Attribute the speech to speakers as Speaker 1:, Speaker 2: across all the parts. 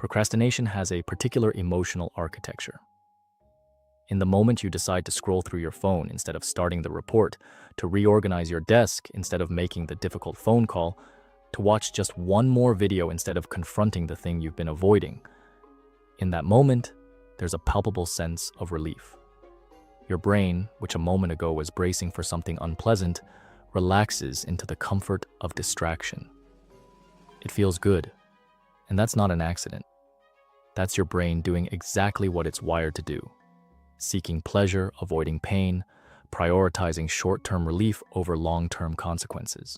Speaker 1: Procrastination has a particular emotional architecture. In the moment you decide to scroll through your phone instead of starting the report, to reorganize your desk instead of making the difficult phone call, to watch just one more video instead of confronting the thing you've been avoiding, in that moment, there's a palpable sense of relief. Your brain, which a moment ago was bracing for something unpleasant, relaxes into the comfort of distraction. It feels good, and that's not an accident. That's your brain doing exactly what it's wired to do, seeking pleasure, avoiding pain, prioritizing short-term relief over long-term consequences.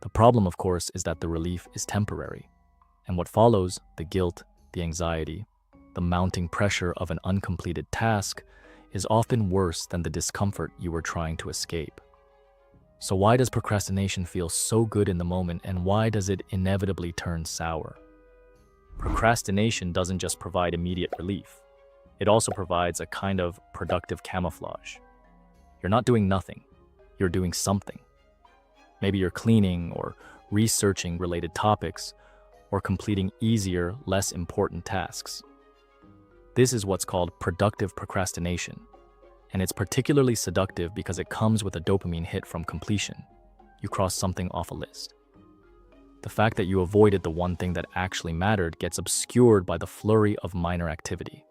Speaker 1: The problem, of course, is that the relief is temporary, and what follows, the guilt, the anxiety, the mounting pressure of an uncompleted task, is often worse than the discomfort you were trying to escape. So why does procrastination feel so good in the moment, and why does it inevitably turn sour? Procrastination doesn't just provide immediate relief. It also provides a kind of productive camouflage. You're not doing nothing. You're doing something. Maybe you're cleaning or researching related topics or completing easier, less important tasks. This is what's called productive procrastination, and it's particularly seductive because it comes with a dopamine hit from completion. You cross something off a list. The fact that you avoided the one thing that actually mattered gets obscured by the flurry of minor activity.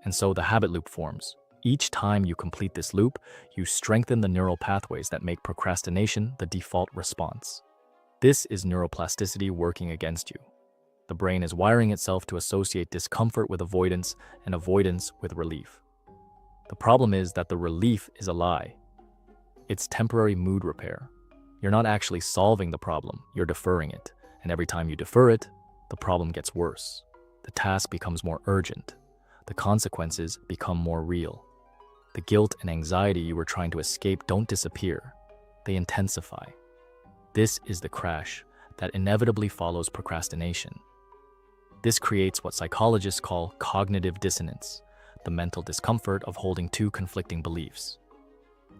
Speaker 1: And so the habit loop forms. Each time you complete this loop, you strengthen the neural pathways that make procrastination the default response. This is neuroplasticity working against you. The brain is wiring itself to associate discomfort with avoidance and avoidance with relief. The problem is that the relief is a lie. It's temporary mood repair. You're not actually solving the problem, you're deferring it. And every time you defer it, the problem gets worse. The task becomes more urgent. The consequences become more real. The guilt and anxiety you were trying to escape don't disappear. They intensify. This is the crash that inevitably follows procrastination. This creates what psychologists call cognitive dissonance, the mental discomfort of holding two conflicting beliefs.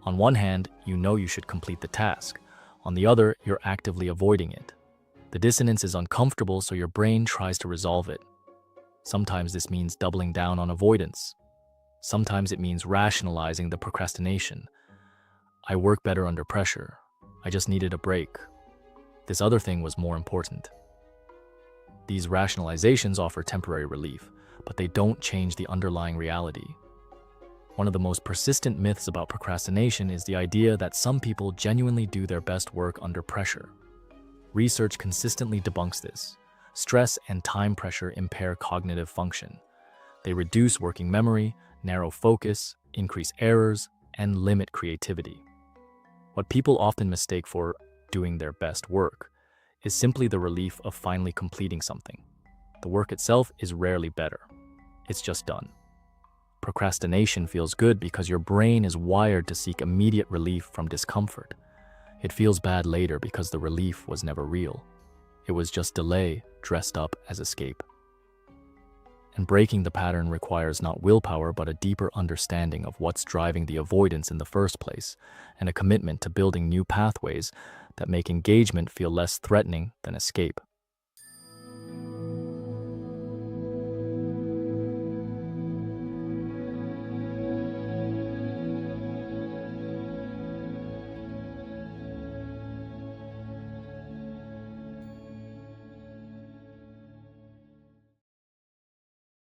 Speaker 1: On one hand, you know you should complete the task. On the other, you're actively avoiding it. The dissonance is uncomfortable, so your brain tries to resolve it. Sometimes this means doubling down on avoidance. Sometimes it means rationalizing the procrastination. I work better under pressure. I just needed a break. This other thing was more important. These rationalizations offer temporary relief, but they don't change the underlying reality. One of the most persistent myths about procrastination is the idea that some people genuinely do their best work under pressure. Research consistently debunks this. Stress and time pressure impair cognitive function. They reduce working memory, narrow focus, increase errors, and limit creativity. What people often mistake for doing their best work is simply the relief of finally completing something. The work itself is rarely better. It's just done. Procrastination feels good because your brain is wired to seek immediate relief from discomfort. It feels bad later because the relief was never real. It was just delay dressed up as escape. And breaking the pattern requires not willpower but a deeper understanding of what's driving the avoidance in the first place, and a commitment to building new pathways that make engagement feel less threatening than escape.